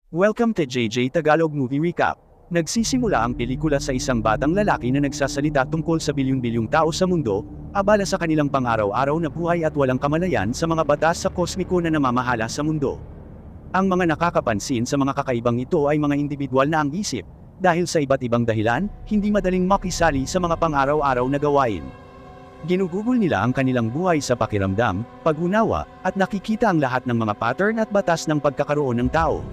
Welcome to JJ Tagalog Movie Recap. Nagsisimula ang pelikula sa isang batang lalaki na nagsasalita tungkol sa bilyong-bilyong tao sa mundo, abala sa kanilang pang-araw-araw na buhay at walang kamalayan sa mga batas sa kosmiko na namamahala sa mundo. Ang mga nakakapansin sa mga kakaibang ito ay mga individual na ang isip, dahil sa iba't ibang dahilan, hindi madaling makisali sa mga pang-araw-araw na gawain. Ginugugol nila ang kanilang buhay sa pakiramdam, pag-unawa, at nakikita ang lahat ng mga pattern at batas ng pagkakaroon ng tao.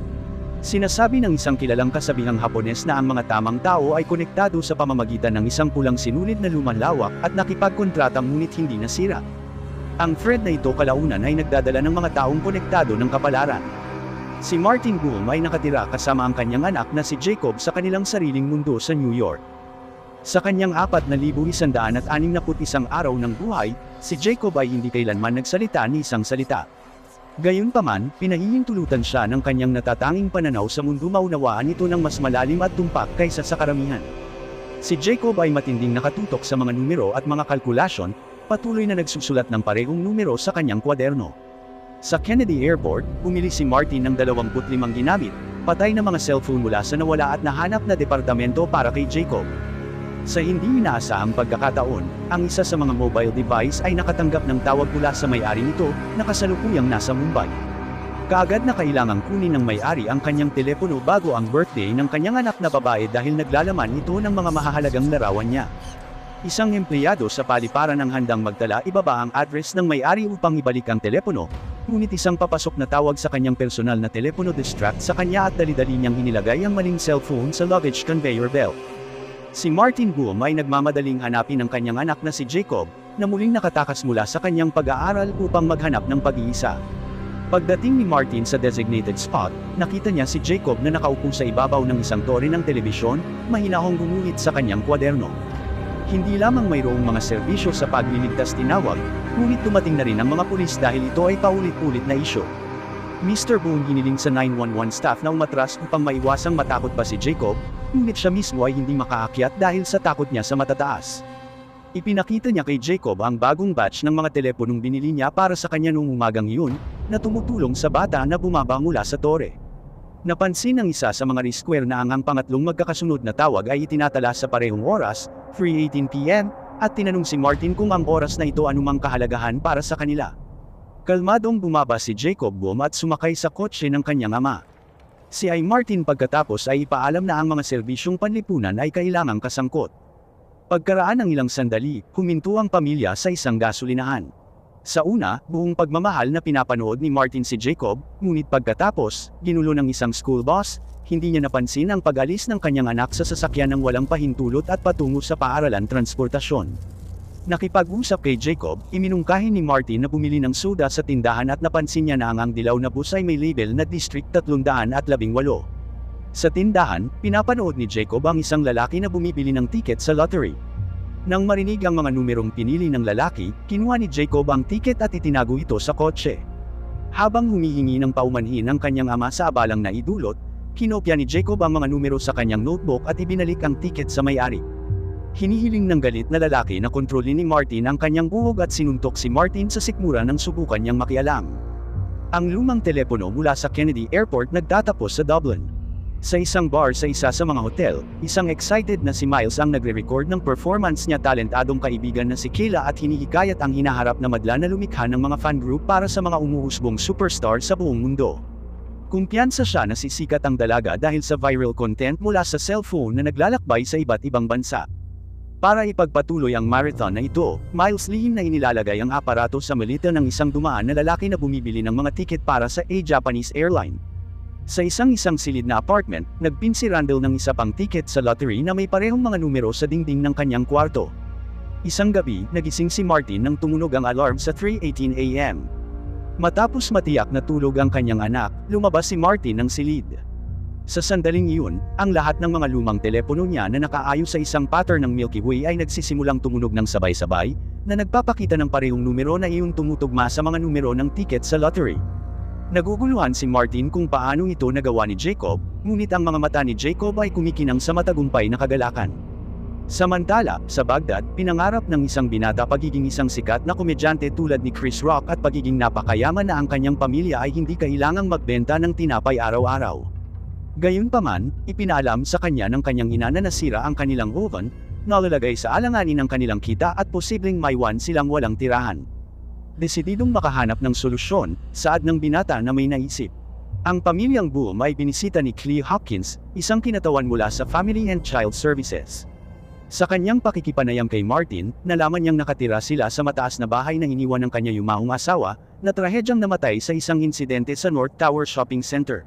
Sinasabi ng isang kilalang kasabihang Hapones na ang mga tamang tao ay konektado sa pamamagitan ng isang pulang sinulid na lumalawak at nakipagkontrata ngunit hindi nasira. Ang thread na ito kalaunan ay nagdadala ng mga taong konektado ng kapalaran. Si Martin Boom ay nakatira kasama ang kanyang anak na si Jacob sa kanilang sariling mundo sa New York. Sa kanyang 4,161 araw ng buhay, si Jacob ay hindi kailanman nagsalita ni isang salita. Gayunpaman, pinahihintulutan siya ng kanyang natatanging pananaw sa mundo, maunawaan ito ng mas malalim at tumpak kaysa sa karamihan. Si Jacob ay matinding nakatutok sa mga numero at mga kalkulasyon, patuloy na nagsusulat ng parehong numero sa kanyang kwaderno. Sa Kennedy Airport, bumili si Martin ng 25 ginamit, patay na mga cellphone mula sa nawala at nahanap na departamento para kay Jacob. Sa hindi inaasahang pagkakataon, ang isa sa mga mobile device ay nakatanggap ng tawag mula sa may-ari nito, na kasalukuyang nasa Mumbai. Kaagad na kailangang kunin ng may-ari ang kanyang telepono bago ang birthday ng kanyang anak na babae dahil naglalaman ito ng mga mahahalagang larawan niya. Isang empleyado sa paliparan ang handang magtala ibaba ang address ng may-ari upang ibalik ang telepono, ngunit isang papasok na tawag sa kanyang personal na telepono distract sa kanya at dali-dali niyang inilagay ang maling cellphone sa luggage conveyor belt. Si Martin Boom ay nagmamadaling hanapin ang kanyang anak na si Jacob, na muling nakatakas mula sa kanyang pag-aaral upang maghanap ng pag-iisa. Pagdating ni Martin sa designated spot, nakita niya si Jacob na nakaupo sa ibabaw ng isang tore ng telebisyon, mahinahong gumuhit sa kanyang kwaderno. Hindi lamang mayroong mga serbisyo sa pagliligtas tinawag, ngunit dumating na rin ang mga pulis dahil ito ay paulit-ulit na isyu. Mr. Boone hiniling sa 911 staff na umatras upang maiwasang matakot pa si Jacob, ngunit siya mismo ay hindi makaakyat dahil sa takot niya sa matataas. Ipinakita niya kay Jacob ang bagong batch ng mga teleponong binili niya para sa kanya noong umagang iyon, na tumutulong sa bata na bumaba mula sa tore. Napansin ng isa sa mga rescuer na ang pangatlong magkakasunod na tawag ay itinatala sa parehong oras, 3:18 p.m., at tinanong si Martin kung ang oras na ito anumang kahalagahan para sa kanila. Kalmadong bumaba si Jacob Boom at sumakay sa kotse ng kanyang ama. Si Martin pagkatapos ay ipaalam na ang mga serbisyong panlipunan ay kailangang kasangkot. Pagkaraan ng ilang sandali, huminto ang pamilya sa isang gasolinahan. Sa una, buong pagmamahal na pinapanood ni Martin si Jacob, ngunit pagkatapos, ginulo ng isang school bus, hindi niya napansin ang pag-alis ng kanyang anak sa sasakyan ng walang pahintulot at patungo sa paaralan transportasyon. Nakipag-usap kay Jacob, iminungkahi ni Martin na bumili ng soda sa tindahan at napansin niya na ang dilaw na bus ay may label na District 318. Sa tindahan, pinapanood ni Jacob ang isang lalaki na bumibili ng tiket sa lottery. Nang marinig ang mga numerong pinili ng lalaki, kinuha ni Jacob ang tiket at itinago ito sa kotse. Habang humihingi ng paumanhin ang kanyang ama sa abalang naidulot, kinopya ni Jacob ang mga numero sa kanyang notebook at ibinalik ang tiket sa may-ari. Hinihiling ng galit na lalaki na kontrolin ni Martin ang kanyang buhok at sinuntok si Martin sa sikmura nang subukan niyang makialam. Ang lumang telepono mula sa Kennedy Airport nagtatapos sa Dublin. Sa isang bar sa isa sa mga hotel, isang excited na si Miles ang nagre-record ng performance niya. Talentadong kaibigan na si Kayla at hinihikayat ang hinaharap na madla na lumikha ng mga fan group para sa mga umuusbong superstar sa buong mundo. Kumpiyansa siya na sisikat ang dalaga dahil sa viral content mula sa cellphone na naglalakbay sa iba't ibang bansa. Para ipagpatuloy ang marathon na ito, Miles lihim na inilalagay ang aparato sa malita ng isang dumaan na lalaki na bumibili ng mga tiket para sa Japanese airline. Sa isang silid na apartment, nagpin si Randall ng isa pang tiket sa lottery na may parehong mga numero sa dingding ng kanyang kwarto. Isang gabi, nagising si Martin nang tumunog ang alarm sa 3:18 a.m. Matapos matiyak na tulog ang kanyang anak, lumabas si Martin ng silid. Sa sandaling iyon, ang lahat ng mga lumang telepono niya na nakaayos sa isang pattern ng Milky Way ay nagsisimulang tumunog ng sabay-sabay, na nagpapakita ng parehong numero na iyong tumutugma sa mga numero ng tiket sa lottery. Naguguluhan si Martin kung paano ito nagawa ni Jacob, ngunit ang mga mata ni Jacob ay kumikinang sa matagumpay na kagalakan. Samantala, sa Baghdad, pinangarap ng isang binata pagiging isang sikat na komedyante tulad ni Chris Rock at pagiging napakayaman na ang kanyang pamilya ay hindi kailangang magbenta ng tinapay araw-araw. Gayunpaman, ipinaalam sa kanya ng kanyang ina na nasira ang kanilang oven, nalalagay sa alanganin ng kanilang kita at posibleng maiwan silang walang tirahan. Desididong makahanap ng solusyon, saad ng binata na may naisip. Ang pamilyang Boom ay binisita ni Clea Hopkins, isang kinatawan mula sa Family and Child Services. Sa kanyang pakikipanayam kay Martin, nalaman niyang nakatira sila sa mataas na bahay na iniwan ng kanyang yumahong asawa, na trahedyang namatay sa isang insidente sa North Tower Shopping Center.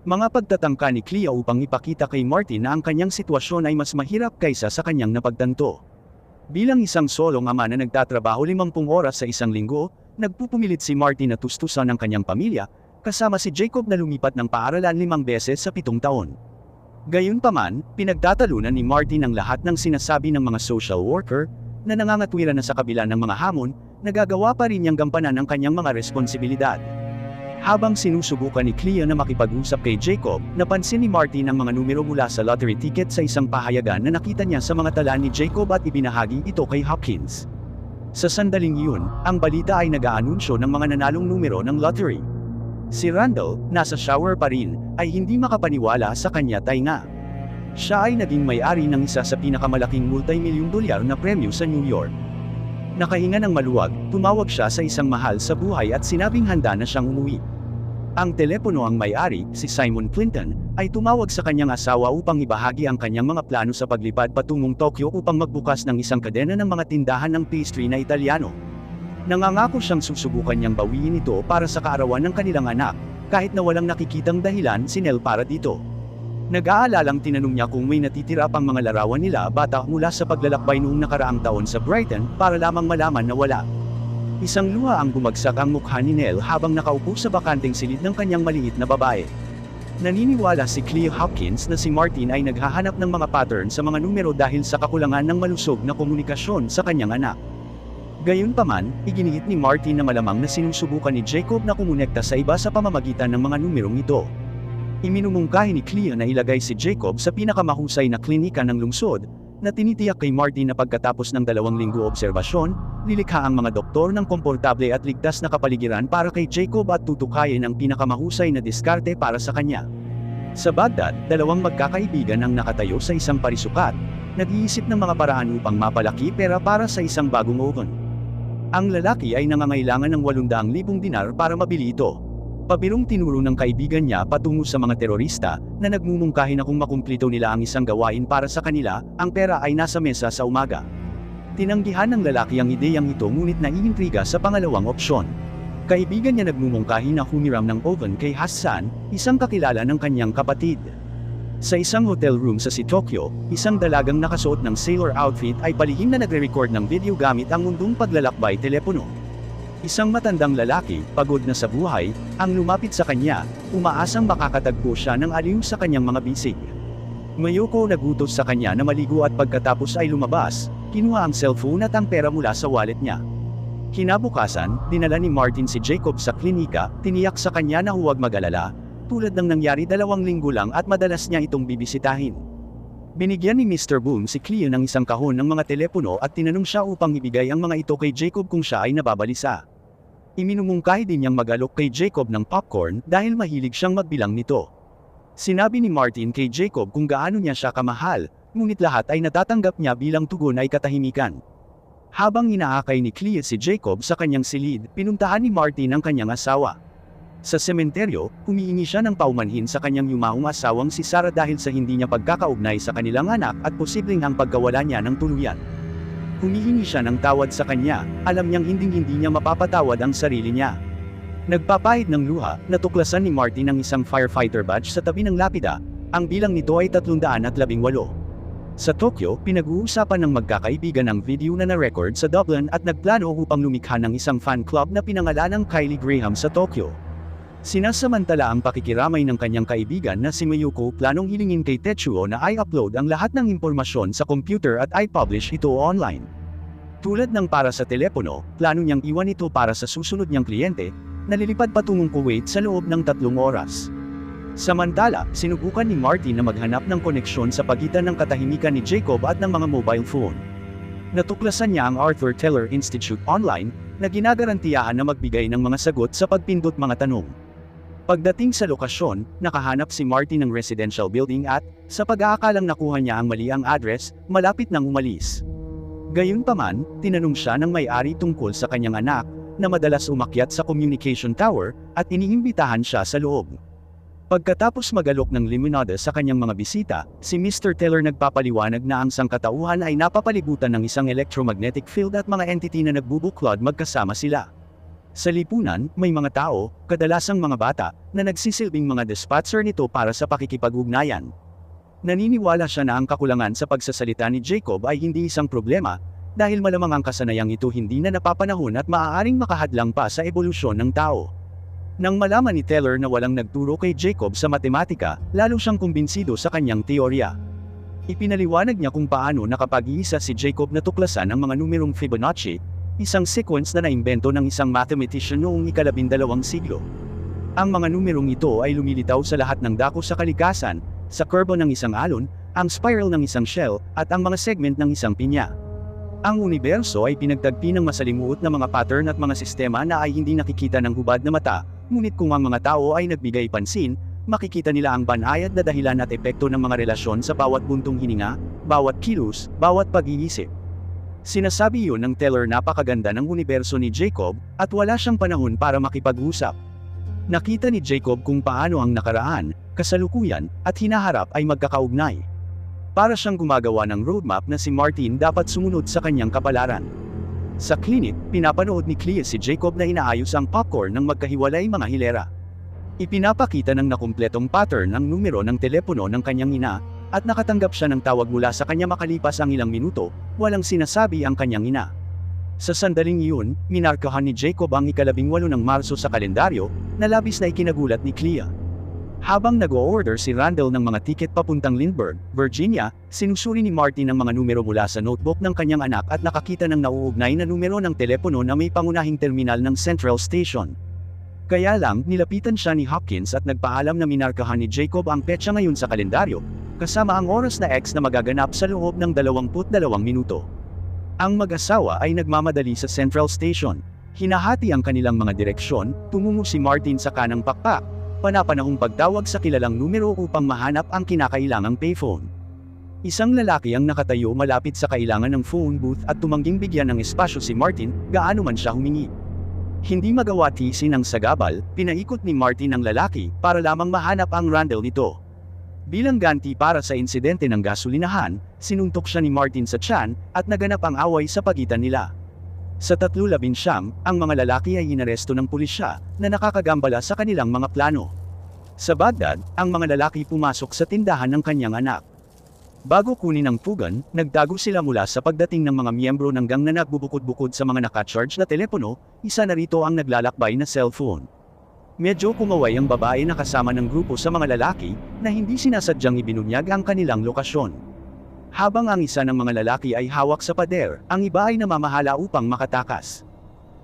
Mga pagtatangka ni Clea upang ipakita kay Martin na ang kanyang sitwasyon ay mas mahirap kaysa sa kanyang napagtanto. Bilang isang solong ama na nagtatrabaho 50 oras sa isang linggo, nagpupumilit si Martin na tustusan ang kanyang pamilya, kasama si Jacob na lumipat ng paaralan 5 beses sa 7 taon. Gayunpaman, pinagtatalunan ni Martin ang lahat ng sinasabi ng mga social worker, na nangangatwiran na sa kabila ng mga hamon, nagagawa pa rin niyang gampanan ang kanyang mga responsibilidad. Habang sinusubukan ni Clea na makipag-usap kay Jacob, napansin ni Martin ang mga numero mula sa lottery ticket sa isang pahayagan na nakita niya sa mga tala ni Jacob at ibinahagi ito kay Hopkins. Sa sandaling iyon, ang balita ay nag-aanunsyo ng mga nanalong numero ng lottery. Si Randall, nasa shower pa rin, ay hindi makapaniwala sa kanya tainga. Siya ay naging may-ari ng isa sa pinakamalaking multi-milyong dolyar na premyo sa New York. Nakahinga ng maluwag, tumawag siya sa isang mahal sa buhay at sinabing handa na siyang umuwi. Ang telepono ang may-ari, si Simon Clinton, ay tumawag sa kanyang asawa upang ibahagi ang kanyang mga plano sa paglipad patungong Tokyo upang magbukas ng isang kadena ng mga tindahan ng pastry na Italiano. Nangangako siyang susubukan niyang bawiin ito para sa kaarawan ng kanilang anak, kahit na walang nakikitang dahilan si Nell para dito. Nag-aalalang tinanong niya kung may natitira pang mga larawan nila bata mula sa paglalakbay noong nakaraang taon sa Brighton para lamang malaman na wala. Isang luha ang bumagsak ang mukha ni Nell habang nakaupo sa bakanteng silid ng kanyang maliit na babae. Naniniwala si Clea Hopkins na si Martin ay naghahanap ng mga pattern sa mga numero dahil sa kakulangan ng malusog na komunikasyon sa kanyang anak. Gayunpaman, iginiit ni Martin na malamang na sinusubukan ni Jacob na kumonekta sa iba sa pamamagitan ng mga numerong ito. Iminumungkahi ni Clea na ilagay si Jacob sa pinakamahusay na klinika ng lungsod, na tinitiyak kay Martin na pagkatapos ng 2 linggo obserbasyon, lilikha ang mga doktor ng komportable at ligtas na kapaligiran para kay Jacob at tutukayin ang pinakamahusay na diskarte para sa kanya. Sa Baghdad, 2 magkakaibigan ang nakatayo sa isang parisukat, nag-iisip ng mga paraan upang mapalaki pera para sa isang bagong oven. Ang lalaki ay nangangailangan ng 800,000 dinar para mabili ito. Pabirong tinuro ng kaibigan niya patungo sa mga terorista, na nagmumungkahi na kung makumplito nila ang isang gawain para sa kanila, ang pera ay nasa mesa sa umaga. Tinanggihan ng lalaki ang ideyang ito ngunit naiintriga sa pangalawang opsyon. Kaibigan niya nagmumungkahi na humiram ng oven kay Hassan, isang kakilala ng kanyang kapatid. Sa isang hotel room sa Tokyo, isang dalagang nakasuot ng sailor outfit ay palihim na nagre-record ng video gamit ang mundong paglalakbay telepono. Isang matandang lalaki, pagod na sa buhay, ang lumapit sa kanya, umaasang makakatagpo siya ng aliw sa kanyang mga bisig. Mayoko nagutos sa kanya na maligo at pagkatapos ay lumabas, kinuha ang cellphone at ang pera mula sa wallet niya. Kinabukasan, dinala ni Martin si Jacob sa klinika, tiniyak sa kanya na huwag mag-alala, tulad ng nangyari 2 linggo lang at madalas niya itong bibisitahin. Binigyan ni Mr. Boom si Clea ng isang kahon ng mga telepono at tinanong siya upang ibigay ang mga ito kay Jacob kung siya ay nababalisa. Iminumungkahi din niyang mag-alok kay Jacob ng popcorn dahil mahilig siyang magbilang nito. Sinabi ni Martin kay Jacob kung gaano niya siya kamahal, ngunit lahat ay natatanggap niya bilang tugon ay katahimikan. Habang inaakay ni Clea si Jacob sa kanyang silid, pinuntahan ni Martin ang kanyang asawa. Sa sementeryo, humihingi siya ng paumanhin sa kanyang yumahong asawang si Sarah dahil sa hindi niya pagkakaugnay sa kanilang anak at posibleng ang pagkawala niya ng tuluyan. Humihingi siya ng tawad sa kanya, alam niyang hindi niya mapapatawad ang sarili niya. Nagpapahid ng luha, natuklasan ni Martin ang isang firefighter badge sa tabi ng lapida, ang bilang nito ay 318. Sa Tokyo, pinag-uusapan ng magkakaibigan ang video na na-record sa Dublin at nagplano upang lumikha ng isang fan club na pinangalanang Kylie Graham sa Tokyo. Sinasamantala ang pakikiramay ng kanyang kaibigan na si Mayuko planong hilingin kay Tetsuo na i-upload ang lahat ng impormasyon sa computer at i-publish ito online. Tulad ng para sa telepono, plano niyang iwan ito para sa susunod niyang kliyente, na lilipad patungong Kuwait sa loob ng 3 oras. Samantala, sinubukan ni Martin na maghanap ng koneksyon sa pagitan ng katahimikan ni Jacob at ng mga mobile phone. Natuklasan niya ang Arthur Teller Institute online, na ginagarantiyahan na magbigay ng mga sagot sa pagpindot mga tanong. Pagdating sa lokasyon, nakahanap si Martin ng residential building at, sa pag-aakalang nakuha niya ang mali ang address, malapit nang umalis. Gayunpaman, tinanong siya ng may-ari tungkol sa kanyang anak, na madalas umakyat sa communication tower, at iniimbitahan siya sa loob. Pagkatapos magalok ng limonada sa kanyang mga bisita, si Mr. Taylor nagpapaliwanag na ang sangkatauhan ay napapalibutan ng isang electromagnetic field at mga entity na nagbubuklod magkasama sila. Sa lipunan, may mga tao, kadalasang mga bata, na nagsisilbing mga dispatcher nito para sa pakikipag-ugnayan. Naniniwala siya na ang kakulangan sa pagsasalita ni Jacob ay hindi isang problema, dahil malamang ang kasanayang ito hindi na napapanahon at maaaring makahadlang pa sa ebolusyon ng tao. Nang malaman ni Taylor na walang nagturo kay Jacob sa matematika, lalo siyang kumbinsido sa kanyang teorya. Ipinaliwanag niya kung paano nakapag-iisa si Jacob na tuklasan ang mga numerong Fibonacci, isang sequence na naimbento ng isang mathematician noong ika-12 siglo. Ang mga numerong ito ay lumilitaw sa lahat ng dako sa kalikasan, sa kurbo ng isang alon, ang spiral ng isang shell, at ang mga segment ng isang pinya. Ang universo ay pinagtagpi ng masalimuot na mga pattern at mga sistema na ay hindi nakikita ng hubad na mata, ngunit kung ang mga tao ay nagbigay pansin, makikita nila ang banayad na dahilan at epekto ng mga relasyon sa bawat buntong hininga, bawat kilos, bawat pag-iisip. Sinasabi yun ng Taylor napakaganda ng universo ni Jacob, at wala siyang panahon para makipag-usap. Nakita ni Jacob kung paano ang nakaraan, kasalukuyan, at hinaharap ay magkakaugnay. Para siyang gumagawa ng roadmap na si Martin dapat sumunod sa kanyang kapalaran. Sa klinik, pinapanood ni Clea si Jacob na inaayos ang popcorn ng magkahiwalay mga hilera. Ipinapakita ng nakumpletong pattern ang numero ng telepono ng kanyang ina, at nakatanggap siya ng tawag mula sa kanya makalipas ang ilang minuto, walang sinasabi ang kanyang ina. Sa sandaling iyon, minarkahan ni Jacob ang ika-18 ng Marso sa kalendaryo, na labis na ikinagulat ni Clea. Habang nag-o-order si Randall ng mga tiket papuntang Lindbergh, Virginia, sinusuri ni Martin ang mga numero mula sa notebook ng kanyang anak at nakakita ng nauugnay na numero ng telepono na may pangunahing terminal ng Central Station. Kaya lang, nilapitan siya ni Hopkins at nagpaalam na minarkahan ni Jacob ang petsa ngayon sa kalendaryo, kasama ang oras na X na magaganap sa loob ng 22 minuto. Ang mag-asawa ay nagmamadali sa Central Station. Hinahati ang kanilang mga direksyon, tumungo si Martin sa kanang pakpak, panapanahong pagtawag sa kilalang numero upang mahanap ang kinakailangang payphone. Isang lalaki ang nakatayo malapit sa kailangan ng phone booth at tumangging bigyan ng espasyo si Martin, gaano man siya humingi. Hindi magawa tiisin ang sagabal, pinaikot ni Martin ang lalaki para lamang mahanap ang Randall nito. Bilang ganti para sa insidente ng gasolinahan, sinuntok siya ni Martin sa tiyan, at naganap ang away sa pagitan nila. Sa 3-19, ang mga lalaki ay inaresto ng pulisya, na nakakagambala sa kanilang mga plano. Sa Baghdad, ang mga lalaki pumasok sa tindahan ng kanyang anak. Bago kunin ang pugan, nagtago sila mula sa pagdating ng mga miyembro ng gang na nagbubukod-bukod sa mga nakacharge na telepono, isa na rito ang naglalakbay na cellphone. Medyo kumaway ang babae na kasama ng grupo sa mga lalaki, na hindi sinasadyang ibinunyag ang kanilang lokasyon. Habang ang isa ng mga lalaki ay hawak sa pader, ang iba ay namamahala upang makatakas.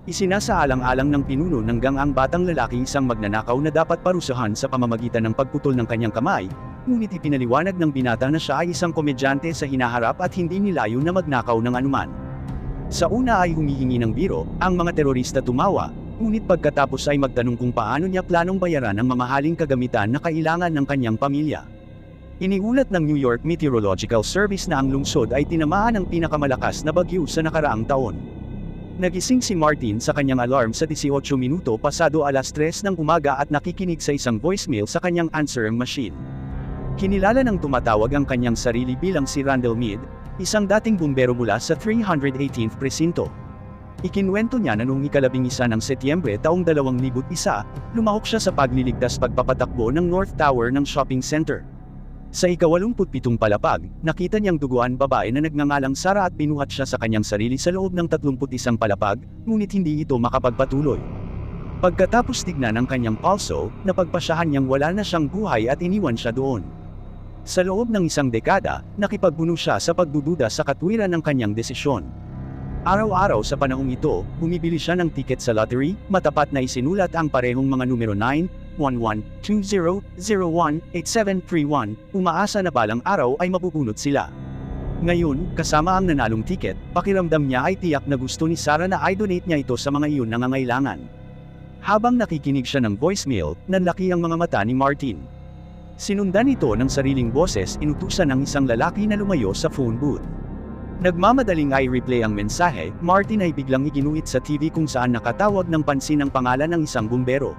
Isinasaalang-alang ng pinuno ng gang ang batang lalaki isang magnanakaw na dapat parusahan sa pamamagitan ng pagputol ng kanyang kamay, ngunit ipinaliwanag ng binata na siya ay isang komedyante sa hinaharap at hindi nilayo na magnakaw ng anuman. Sa una ay humihingi ng biro, ang mga terorista tumawa, ngunit pagkatapos ay magtanong kung paano niya planong bayaran ang mamahaling kagamitan na kailangan ng kanyang pamilya. Iniulat ng New York Meteorological Service na ang lungsod ay tinamaan ng pinakamalakas na bagyo sa nakaraang taon. Nagising si Martin sa kanyang alarm sa 18 minuto pasado alas 3 ng umaga at nakikinig sa isang voicemail sa kanyang answering machine. Kinilala ng tumatawag ang kanyang sarili bilang si Randall Mead, isang dating bumbero mula sa 318th Presinto. Ikinwento niya na noong ika-11 ng Setyembre taong 2001, lumahok siya sa pagliligtas pagpapatakbo ng North Tower ng shopping center. Sa ika-87 palapag, nakita niyang duguan babae na nagngangalang Sara at binuhat siya sa kanyang sarili sa loob ng 31 palapag, ngunit hindi ito makapagpatuloy. Pagkatapos tignan ang kanyang pulso, napagpasyahan niyang wala na siyang buhay at iniwan siya doon. Sa loob ng isang dekada, nakipagbuno siya sa pagdududa sa katwiran ng kanyang desisyon. Araw-araw sa panahong ito, bumibili siya ng tiket sa lottery, matapat na isinulat ang parehong mga numero 9, 11, 20, 01, 8731, umaasa na balang araw ay mabubunot sila. Ngayon, kasama ang nanalong tiket, pakiramdam niya ay tiyak na gusto ni Sarah na i-donate niya ito sa mga iyon nangangailangan. Habang nakikinig siya ng voicemail, nanlaki ang mga mata ni Martin. Sinundan ito ng sariling boses, inutusan ng isang lalaki na lumayo sa phone booth. Nagmamadaling i-replay ang mensahe, Martin ay biglang iginuit sa TV kung saan nakatawag ng pansin ang pangalan ng isang bumbero.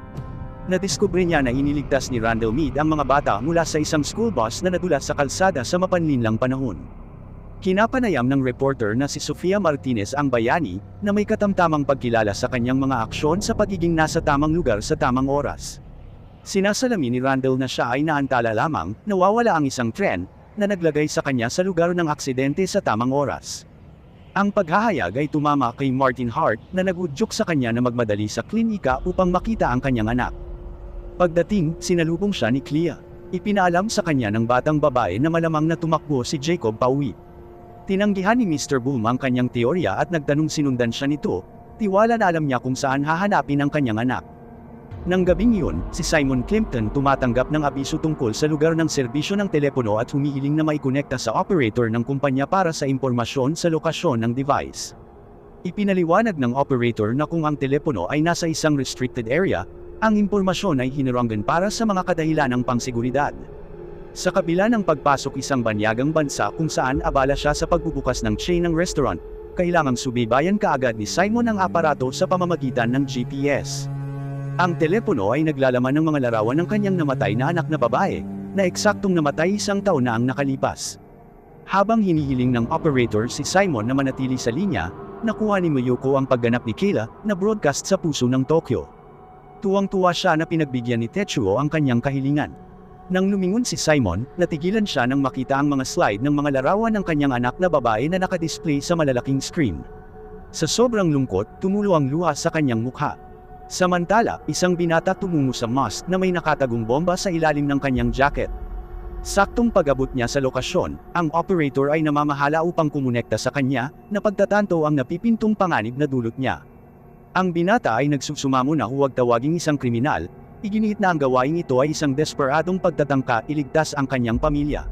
Nadiskubre niya na iniligtas ni Randall Mead ang mga bata mula sa isang school bus na nadulas sa kalsada sa mapanlinlang panahon. Kinapanayam ng reporter na si Sofia Martinez ang bayani, na may katamtamang pagkilala sa kanyang mga aksyon sa pagiging nasa tamang lugar sa tamang oras. Sinasalamin ni Randall na siya ay naantala lamang, nawawala ang isang tren, na naglagay sa kanya sa lugar ng aksidente sa tamang oras. Ang paghahayag ay tumama kay Martin Hart, na nagudyok sa kanya na magmadali sa klinika upang makita ang kanyang anak. Pagdating, sinalubong siya ni Clea. Ipinaalam sa kanya ng batang babae na malamang na tumakbo si Jacob pauwi. Tinanggihan ni Mr. Boom ang kanyang teorya at nagtanong sinundan siya nito, tiwala na alam niya kung saan hahanapin ang kanyang anak. Nang gabing iyon, si Simon Climpton tumatanggap ng abiso tungkol sa lugar ng serbisyo ng telepono at humihiling na maikonekta sa operator ng kumpanya para sa impormasyon sa lokasyon ng device. Ipinaliwanag ng operator na kung ang telepono ay nasa isang restricted area, ang impormasyon ay hiniranggan para sa mga kadahilanang pangseguridad. Sa kabila ng pagpasok isang banyagang bansa kung saan abala siya sa pagbubukas ng chain ng restaurant, kailangang subaybayan kaagad ni Simon ang aparato sa pamamagitan ng GPS. Ang telepono ay naglalaman ng mga larawan ng kanyang namatay na anak na babae, na eksaktong namatay 1 taon na ang nakalipas. Habang hinihiling ng operator si Simon na manatili sa linya, nakuha ni Mayuko ang pagganap ni Kayla, na broadcast sa puso ng Tokyo. Tuwang-tuwa siya na pinagbigyan ni Tetsuo ang kanyang kahilingan. Nang lumingon si Simon, natigilan siya nang makita ang mga slide ng mga larawan ng kanyang anak na babae na nakadisplay sa malalaking screen. Sa sobrang lungkot, tumulo ang luha sa kanyang mukha. Samantala, isang binata tumungo sa mosque na may nakatagong bomba sa ilalim ng kanyang jacket. Saktong pag-abot niya sa lokasyon, ang operator ay namamahala upang kumonekta sa kanya, na pagtatanto ang napipintong panganib na dulot niya. Ang binata ay nagsusumamo na huwag tawaging isang kriminal. Iginiit na ang gawain ito ay isang desperadong pagtatangka iligtas ang kanyang pamilya.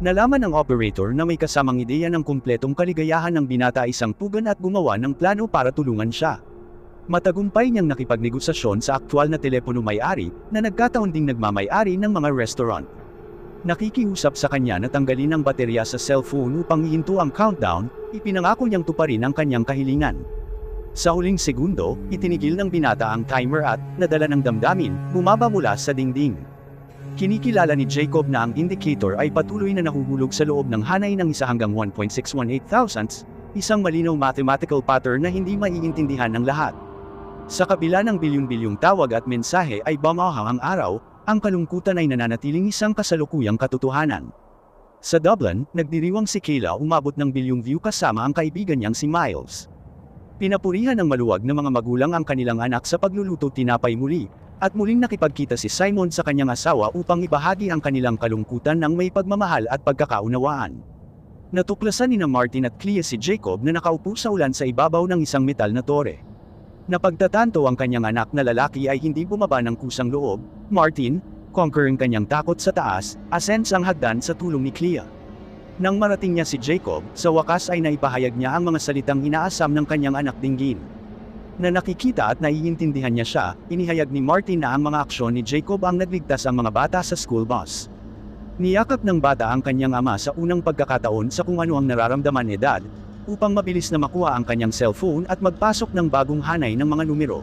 Nalaman ng operator na may kasamang ideya ng kumpletong kaligayahan ng binata isang pugan at gumawa ng plano para tulungan siya. Matagumpay niyang nakipagnegosasyon sa aktwal na telepono may-ari, na nagkataon ding nagmamay-ari ng mga restaurant. Nakikiusap sa kanya na tanggalin ang baterya sa cellphone upang ihinto ang countdown, ipinangako niyang tuparin ang kanyang kahilingan. Sa huling segundo, itinigil ng binata ang timer at, nadala ng damdamin, bumaba mula sa dingding. Kinikilala ni Jacob na ang indicator ay patuloy na nahuhulog sa loob ng hanay ng 1 hanggang 1.618 thousandths, isang malinaw mathematical pattern na hindi maiintindihan ng lahat. Sa kabila ng bilyon-bilyong tawag at mensahe ay bumahang ang araw, ang kalungkutan ay nananatiling isang kasalukuyang katotohanan. Sa Dublin, nagdiriwang si Kayla umabot ng bilyong view kasama ang kaibigan niyang si Miles. Pinapurihan ng maluwag na mga magulang ang kanilang anak sa pagluluto tinapay muli, at muling nakipagkita si Simon sa kanyang asawa upang ibahagi ang kanilang kalungkutan ng may pagmamahal at pagkakaunawaan. Natuklasan ni Martin at Clea si Jacob na nakaupo sa ulan sa ibabaw ng isang metal na tore. Napagtatanto ang kanyang anak na lalaki ay hindi bumaba ng kusang loob, Martin, conquer ang kanyang takot sa taas, ascends ang hagdan sa tulong ni Clea. Nang marating niya si Jacob, sa wakas ay naipahayag niya ang mga salitang inaasam ng kanyang anak dinggin. Na nakikita at naiintindihan niya siya, inihayag ni Martin na ang mga aksyon ni Jacob ang nagligtas ang mga bata sa school bus. Niyakap ng bata ang kanyang ama sa unang pagkakataon sa kung ano ang nararamdaman ni Dad, upang mabilis na makuha ang kanyang cellphone at magpasok ng bagong hanay ng mga numero.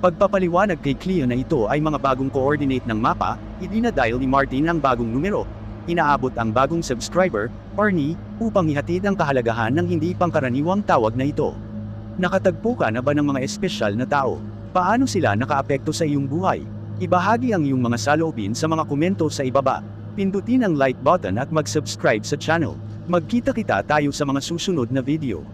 Pagpapaliwanag kay Clea na ito ay mga bagong coordinate ng mapa, idinadial ni Martin ang bagong numero. Inaabot ang bagong subscriber, Arnie, upang ihatid ang kahalagahan ng hindi pangkaraniwang tawag na ito. Nakatagpo ka na ba ng mga espesyal na tao? Paano sila nakaapekto sa iyong buhay? Ibahagi ang iyong mga saloobin sa mga komento sa ibaba. Pindutin ang like button at mag-subscribe sa channel. Magkita-kita tayo sa mga susunod na video.